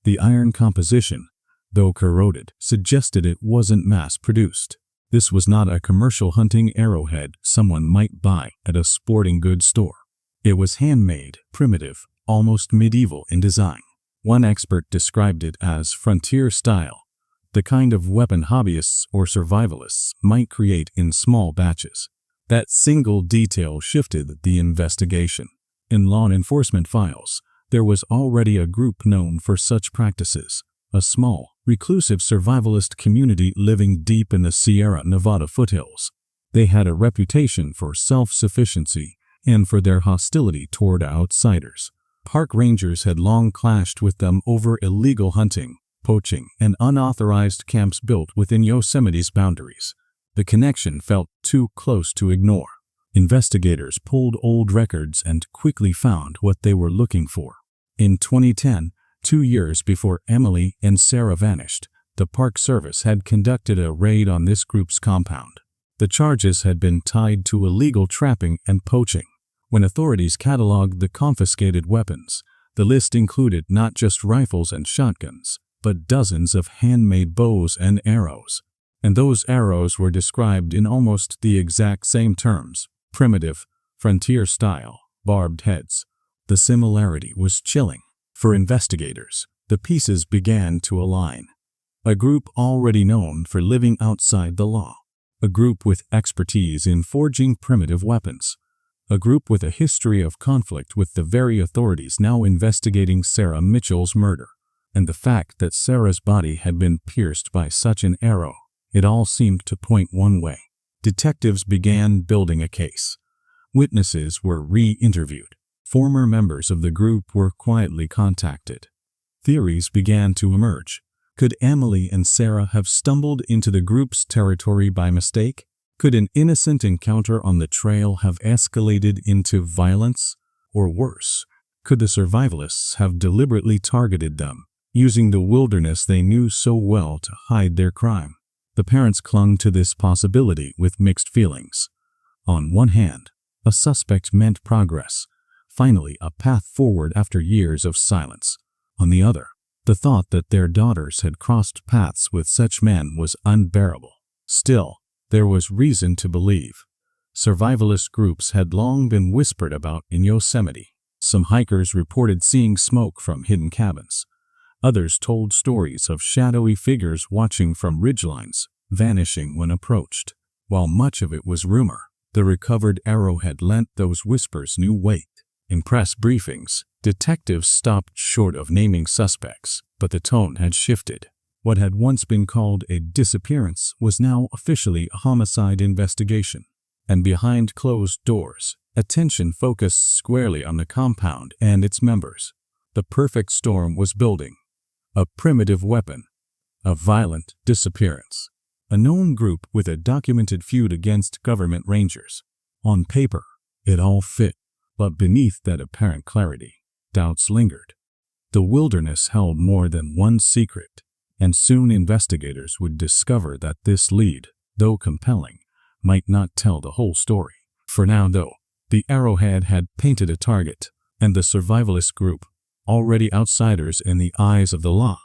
The iron composition, though corroded, suggested it wasn't mass-produced. This was not a commercial hunting arrowhead someone might buy at a sporting goods store. It was handmade, primitive, almost medieval in design. One expert described it as frontier style, the kind of weapon hobbyists or survivalists might create in small batches. That single detail shifted the investigation. In law enforcement files, there was already a group known for such practices, a small, reclusive survivalist community living deep in the Sierra Nevada foothills. They had a reputation for self-sufficiency and for their hostility toward outsiders. Park rangers had long clashed with them over illegal hunting, poaching, and unauthorized camps built within Yosemite's boundaries. The connection felt too close to ignore. Investigators pulled old records and quickly found what they were looking for. In 2010, 2 years before Emily and Sarah vanished, the Park Service had conducted a raid on this group's compound. The charges had been tied to illegal trapping and poaching. When authorities cataloged the confiscated weapons, the list included not just rifles and shotguns, but dozens of handmade bows and arrows. And those arrows were described in almost the exact same terms: primitive, frontier style, barbed heads. The similarity was chilling. For investigators, the pieces began to align. A group already known for living outside the law. A group with expertise in forging primitive weapons. A group with a history of conflict with the very authorities now investigating Sarah Mitchell's murder. And the fact that Sarah's body had been pierced by such an arrow, it all seemed to point one way. Detectives began building a case. Witnesses were re-interviewed. Former members of the group were quietly contacted. Theories began to emerge. Could Emily and Sarah have stumbled into the group's territory by mistake? Could an innocent encounter on the trail have escalated into violence? Or worse, could the survivalists have deliberately targeted them, using the wilderness they knew so well to hide their crime? The parents clung to this possibility with mixed feelings. On one hand, a suspect meant progress, finally a path forward after years of silence. On the other, the thought that their daughters had crossed paths with such men was unbearable. Still, there was reason to believe. Survivalist groups had long been whispered about in Yosemite. Some hikers reported seeing smoke from hidden cabins. Others told stories of shadowy figures watching from ridgelines, vanishing when approached. While much of it was rumor, the recovered arrowhead lent those whispers new weight. In press briefings, detectives stopped short of naming suspects, but the tone had shifted. What had once been called a disappearance was now officially a homicide investigation. And behind closed doors, attention focused squarely on the compound and its members. The perfect storm was building. A primitive weapon. A violent disappearance. A known group with a documented feud against government rangers. On paper, it all fit, but beneath that apparent clarity, doubts lingered. The wilderness held more than one secret, and soon investigators would discover that this lead, though compelling, might not tell the whole story. For now, though, the arrowhead had painted a target, and the survivalist group, already outsiders in the eyes of the law,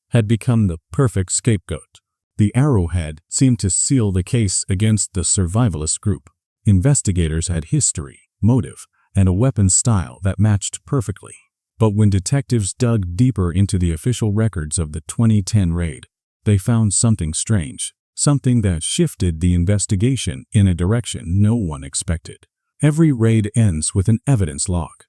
had become the perfect scapegoat. The arrowhead seemed to seal the case against the survivalist group. Investigators had history, motive, and a weapon style that matched perfectly. But when detectives dug deeper into the official records of the 2010 raid, they found something strange, something that shifted the investigation in a direction no one expected. Every raid ends with an evidence log.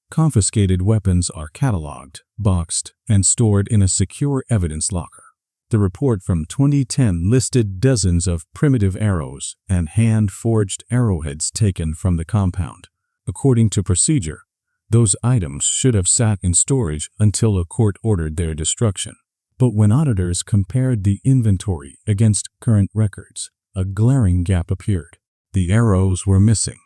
Confiscated weapons are cataloged, boxed, and stored in a secure evidence locker. The report from 2010 listed dozens of primitive arrows and hand-forged arrowheads taken from the compound. According to procedure, those items should have sat in storage until a court ordered their destruction. But when auditors compared the inventory against current records, a glaring gap appeared. The arrows were missing.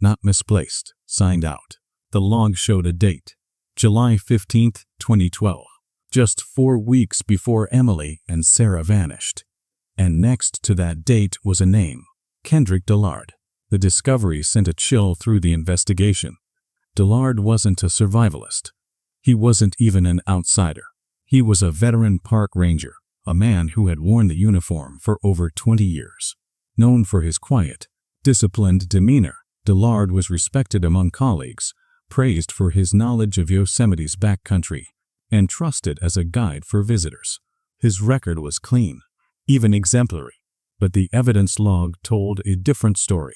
Not misplaced, signed out. The log showed a date, July 15, 2012, just 4 weeks before Emily and Sarah vanished. And next to that date was a name, Kendrick Dillard. The discovery sent a chill through the investigation. Dillard wasn't a survivalist. He wasn't even an outsider. He was a veteran park ranger, a man who had worn the uniform for over 20 years. Known for his quiet, disciplined demeanor, Dillard was respected among colleagues, praised for his knowledge of Yosemite's backcountry, and trusted as a guide for visitors. His record was clean, even exemplary, but the evidence log told a different story.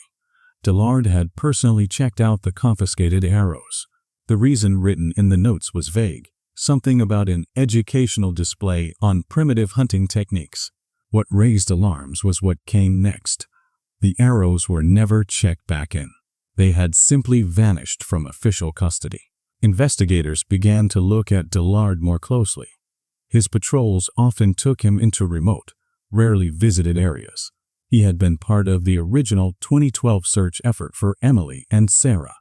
Dillard had personally checked out the confiscated arrows. The reason written in the notes was vague, something about an educational display on primitive hunting techniques. What raised alarms was what came next. The arrows were never checked back in. They had simply vanished from official custody. Investigators began to look at Dillard more closely. His patrols often took him into remote, rarely visited areas. He had been part of the original 2012 search effort for Emily and Sarah,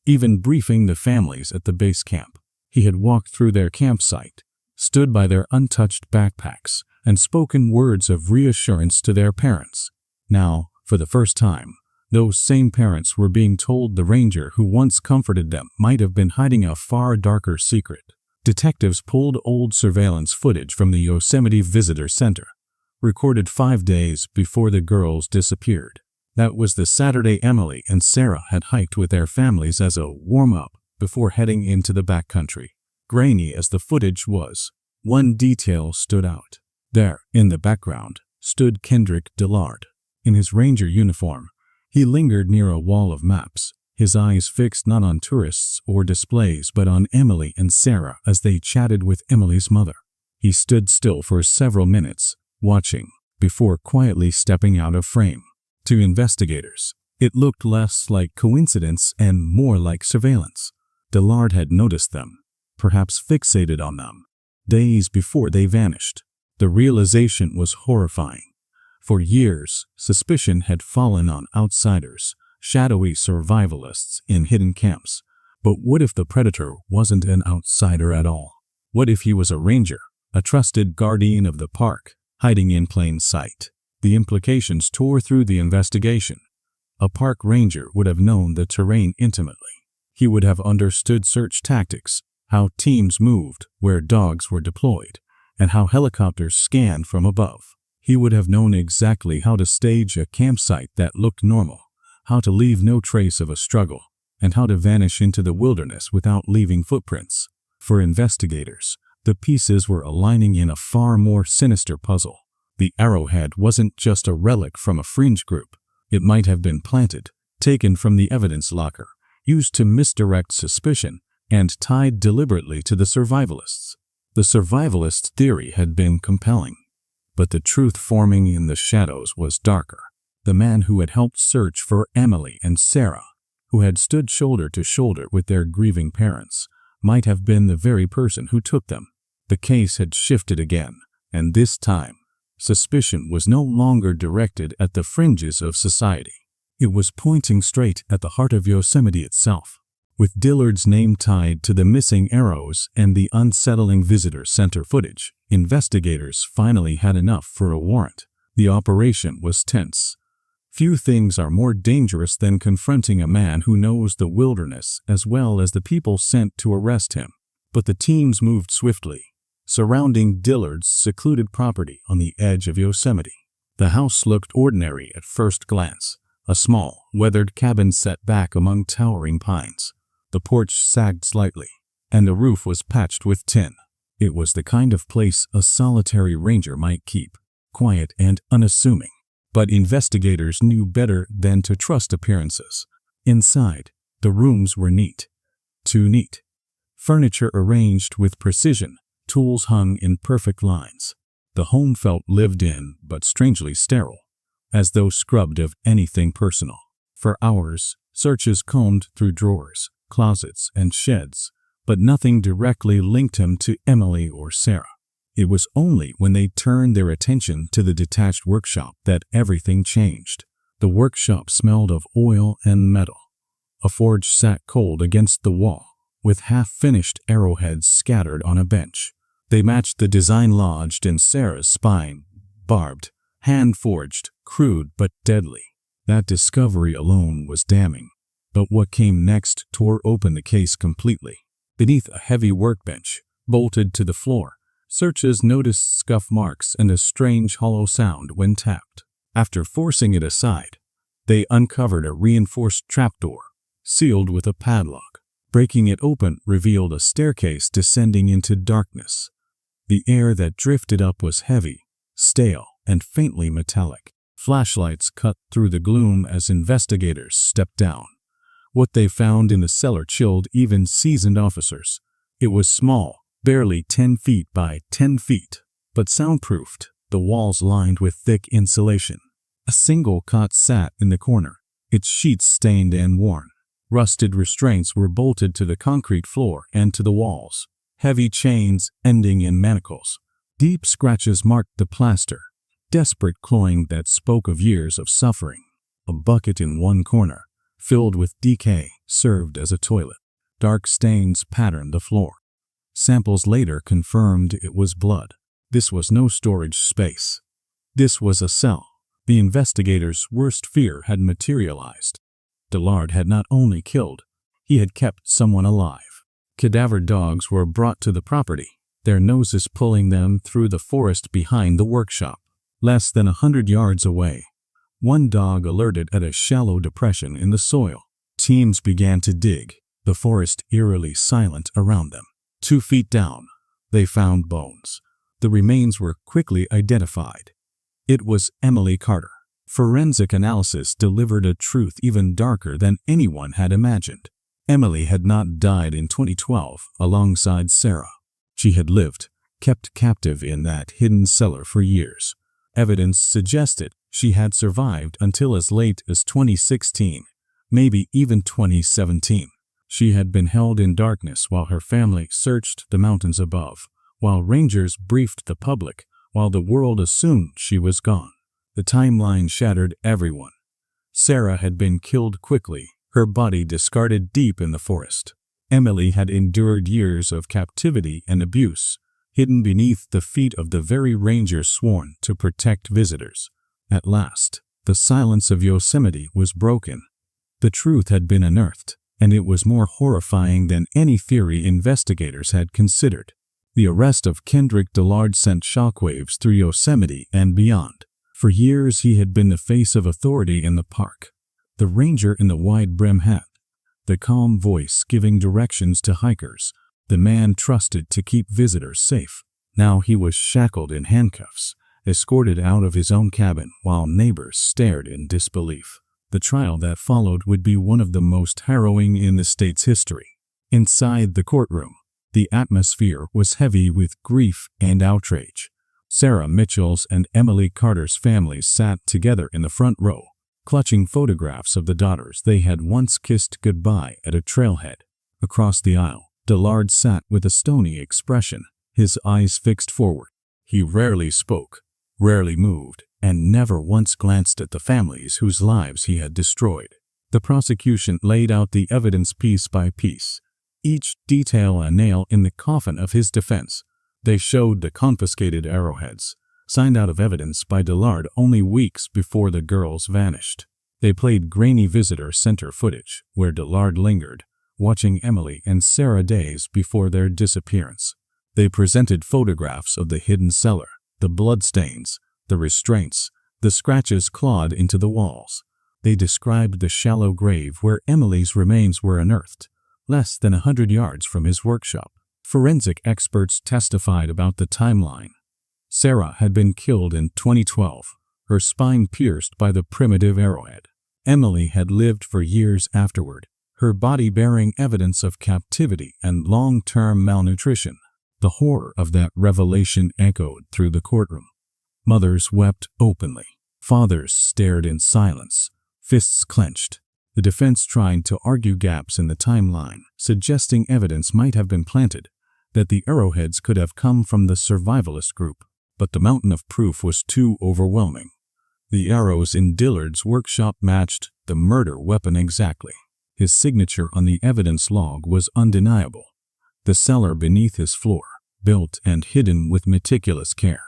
even briefing the families at the base camp. He had walked through their campsite, stood by their untouched backpacks, and spoken words of reassurance to their parents. Now, for the first time, those same parents were being told the ranger who once comforted them might have been hiding a far darker secret. Detectives pulled old surveillance footage from the Yosemite Visitor Center. recorded 5 days before the girls disappeared. That was the Saturday Emily and Sarah had hiked with their families as a warm-up before heading into the backcountry. Grainy as the footage was, one detail stood out. There, in the background, stood Kendrick Dillard. In his ranger uniform, he lingered near a wall of maps, his eyes fixed not on tourists or displays but on Emily and Sarah as they chatted with Emily's mother. He stood still for several minutes, watching, before quietly stepping out of frame. To investigators, it looked less like coincidence and more like surveillance. Dillard had noticed them, perhaps fixated on them, days before they vanished. The realization was horrifying. For years, suspicion had fallen on outsiders, shadowy survivalists in hidden camps. But what if the predator wasn't an outsider at all? What if he was a ranger, a trusted guardian of the park, hiding in plain sight? The implications tore through the investigation. A park ranger would have known the terrain intimately. He would have understood search tactics, how teams moved, where dogs were deployed, and how helicopters scanned from above. He would have known exactly how to stage a campsite that looked normal, how to leave no trace of a struggle, and how to vanish into the wilderness without leaving footprints. For investigators, the pieces were aligning in a far more sinister puzzle. The arrowhead wasn't just a relic from a fringe group. It might have been planted, taken from the evidence locker, used to misdirect suspicion, and tied deliberately to the survivalists. The survivalist theory had been compelling, but the truth forming in the shadows was darker. The man who had helped search for Emily and Sarah, who had stood shoulder to shoulder with their grieving parents, might have been the very person who took them. The case had shifted again, and this time, suspicion was no longer directed at the fringes of society. It was pointing straight at the heart of Yosemite itself. With Dillard's name tied to the missing arrows and the unsettling visitor center footage, investigators finally had enough for a warrant. The operation was tense. Few things are more dangerous than confronting a man who knows the wilderness as well as the people sent to arrest him. But the teams moved swiftly, surrounding Dillard's secluded property on the edge of Yosemite. The house looked ordinary at first glance, a small, weathered cabin set back among towering pines. The porch sagged slightly, and the roof was patched with tin. It was the kind of place a solitary ranger might keep, quiet and unassuming. But investigators knew better than to trust appearances. Inside, the rooms were neat. Too neat. Furniture arranged with precision, tools hung in perfect lines. The home felt lived in, but strangely sterile, as though scrubbed of anything personal. For hours, searches combed through drawers, closets, and sheds, but nothing directly linked him to Emily or Sarah. It was only when they turned their attention to the detached workshop that everything changed. The workshop smelled of oil and metal. A forge sat cold against the wall, with half-finished arrowheads scattered on a bench. They matched the design lodged in Sarah's spine, barbed, hand-forged, crude but deadly. That discovery alone was damning. But what came next tore open the case completely. Beneath a heavy workbench, bolted to the floor, searchers noticed scuff marks and a strange hollow sound when tapped. After forcing it aside, they uncovered a reinforced trapdoor, sealed with a padlock. Breaking it open revealed a staircase descending into darkness. The air that drifted up was heavy, stale, and faintly metallic. Flashlights cut through the gloom as investigators stepped down. What they found in the cellar chilled even seasoned officers. It was small, barely 10 feet by 10 feet, but soundproofed, the walls lined with thick insulation. A single cot sat in the corner, its sheets stained and worn. Rusted restraints were bolted to the concrete floor and to the walls. Heavy chains ending in manacles. Deep scratches marked the plaster, desperate clawing that spoke of years of suffering. A bucket in one corner, filled with decay, served as a toilet. Dark stains patterned the floor. Samples later confirmed it was blood. This was no storage space. This was a cell. The investigators' worst fear had materialized. Dillard had not only killed, he had kept someone alive. Cadaver dogs were brought to the property, their noses pulling them through the forest behind the workshop. Less than 100 yards away, one dog alerted at a shallow depression in the soil. Teams began to dig, the forest eerily silent around them. 2 feet down, they found bones. The remains were quickly identified. It was Emily Carter. Forensic analysis delivered a truth even darker than anyone had imagined. Emily had not died in 2012 alongside Sarah. She had lived, kept captive in that hidden cellar for years. Evidence suggested she had survived until as late as 2016, maybe even 2017. She had been held in darkness while her family searched the mountains above, while rangers briefed the public, while the world assumed she was gone. The timeline shattered everyone. Sarah had been killed quickly, her body discarded deep in the forest. Emily had endured years of captivity and abuse, hidden beneath the feet of the very rangers sworn to protect visitors. At last, the silence of Yosemite was broken. The truth had been unearthed, and it was more horrifying than any theory investigators had considered. The arrest of Kendrick Dillard sent shockwaves through Yosemite and beyond. For years he had been the face of authority in the park, the ranger in the wide brim hat, the calm voice giving directions to hikers, the man trusted to keep visitors safe. Now he was shackled in handcuffs, escorted out of his own cabin while neighbors stared in disbelief. The trial that followed would be one of the most harrowing in the state's history. Inside the courtroom, the atmosphere was heavy with grief and outrage. Sarah Mitchell's and Emily Carter's families sat together in the front row, clutching photographs of the daughters they had once kissed goodbye at a trailhead. Across the aisle, Dillard sat with a stony expression, his eyes fixed forward. He rarely spoke, rarely moved, and never once glanced at the families whose lives he had destroyed. The prosecution laid out the evidence piece by piece, each detail a nail in the coffin of his defense. They showed the confiscated arrowheads, signed out of evidence by Dillard only weeks before the girls vanished. They played grainy visitor center footage, where Dillard lingered, watching Emily and Sarah days before their disappearance. They presented photographs of the hidden cellar, the bloodstains, the restraints, the scratches clawed into the walls. They described the shallow grave where Emily's remains were unearthed, less than 100 yards from his workshop. Forensic experts testified about the timeline. Sarah had been killed in 2012, her spine pierced by the primitive arrowhead. Emily had lived for years afterward, her body bearing evidence of captivity and long-term malnutrition. The horror of that revelation echoed through the courtroom. Mothers wept openly. Fathers stared in silence, fists clenched. The defense tried to argue gaps in the timeline, suggesting evidence might have been planted, that the arrowheads could have come from the survivalist group. But the mountain of proof was too overwhelming. The arrows in Dillard's workshop matched the murder weapon exactly. His signature on the evidence log was undeniable. The cellar beneath his floor, built and hidden with meticulous care,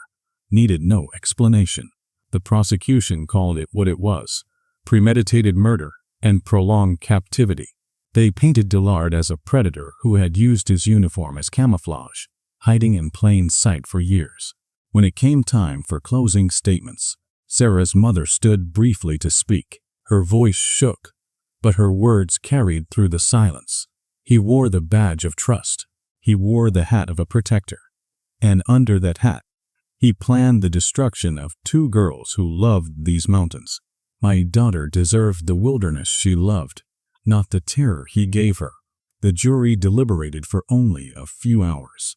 needed no explanation. The prosecution called it what it was: premeditated murder and prolonged captivity. They painted Dillard as a predator who had used his uniform as camouflage, hiding in plain sight for years. When it came time for closing statements, Sarah's mother stood briefly to speak. Her voice shook, but her words carried through the silence. He wore the badge of trust. He wore the hat of a protector. And under that hat, he planned the destruction of 2 girls who loved these mountains. My daughter deserved the wilderness she loved, not the terror he gave her. The jury deliberated for only a few hours.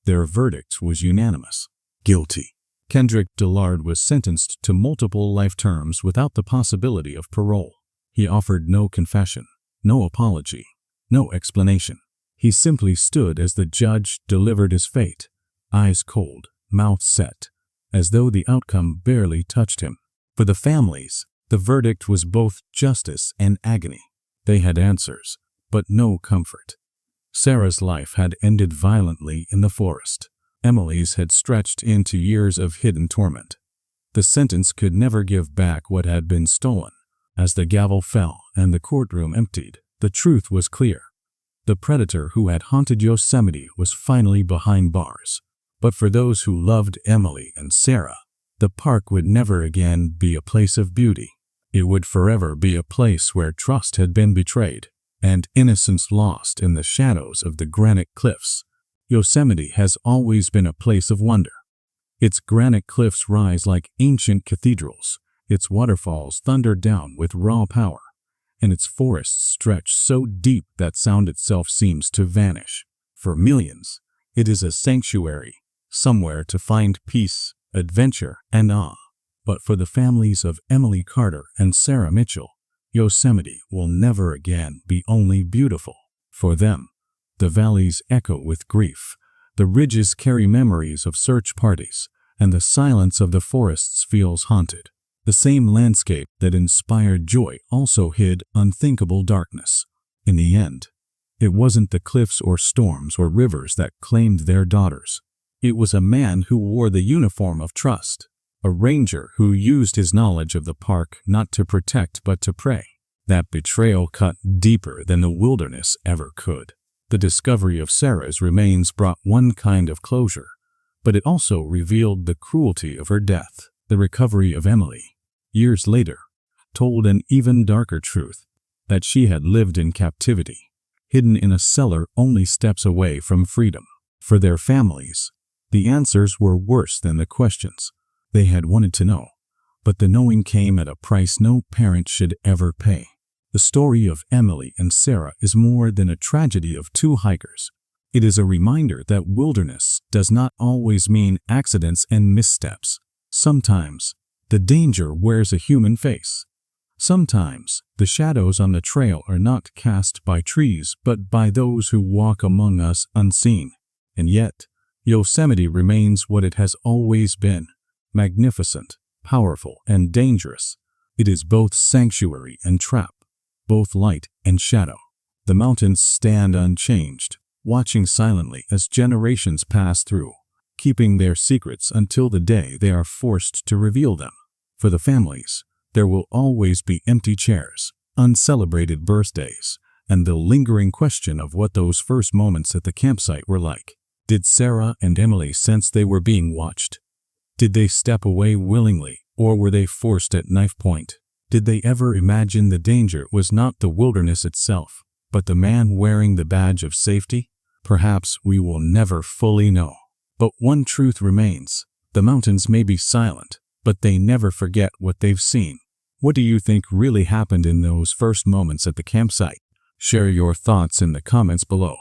Their verdict was unanimous: guilty. Kendrick Dillard was sentenced to multiple life terms without the possibility of parole. He offered no confession, no apology, no explanation. He simply stood as the judge delivered his fate, eyes cold, mouth set, as though the outcome barely touched him. For the families, the verdict was both justice and agony. They had answers, but no comfort. Sarah's life had ended violently in the forest. Emily's had stretched into years of hidden torment. The sentence could never give back what had been stolen. As the gavel fell and the courtroom emptied, the truth was clear. The predator who had haunted Yosemite was finally behind bars. But for those who loved Emily and Sarah, The park would never again be a place of beauty. It would forever be a place where trust had been betrayed and innocence lost in the shadows of the granite cliffs. Yosemite has always been a place of wonder. Its granite cliffs rise like ancient cathedrals, its waterfalls thunder down with raw power, and its forests stretch so deep that sound itself seems to vanish. For millions, it is a sanctuary, somewhere to find peace, adventure, and awe. But for the families of Emily Carter and Sarah Mitchell, Yosemite will never again be only beautiful. For them, the valleys echo with grief, the ridges carry memories of search parties, and the silence of the forests feels haunted. The same landscape that inspired joy also hid unthinkable darkness. In the end, it wasn't the cliffs or storms or rivers that claimed their daughters. It was a man who wore the uniform of trust, a ranger who used his knowledge of the park not to protect but to prey. That betrayal cut deeper than the wilderness ever could. The discovery of Sarah's remains brought one kind of closure, but it also revealed the cruelty of her death. The recovery of Emily, years later, told an even darker truth, that she had lived in captivity, hidden in a cellar only steps away from freedom. For their families, the answers were worse than the questions. They had wanted to know, but the knowing came at a price no parent should ever pay. The story of Emily and Sarah is more than a tragedy of two hikers. It is a reminder that wilderness does not always mean accidents and missteps. Sometimes, the danger wears a human face. Sometimes, the shadows on the trail are not cast by trees but by those who walk among us unseen. And yet, Yosemite remains what it has always been: magnificent, powerful, and dangerous. It is both sanctuary and trap, both light and shadow. The mountains stand unchanged, watching silently as generations pass through, keeping their secrets until the day they are forced to reveal them. For the families, there will always be empty chairs, uncelebrated birthdays, and the lingering question of what those first moments at the campsite were like. Did Sarah and Emily sense they were being watched? Did they step away willingly, or were they forced at knife point? Did they ever imagine the danger was not the wilderness itself, but the man wearing the badge of safety? Perhaps we will never fully know. But one truth remains: the mountains may be silent, but they never forget what they've seen. What do you think really happened in those first moments at the campsite? Share your thoughts in the comments below.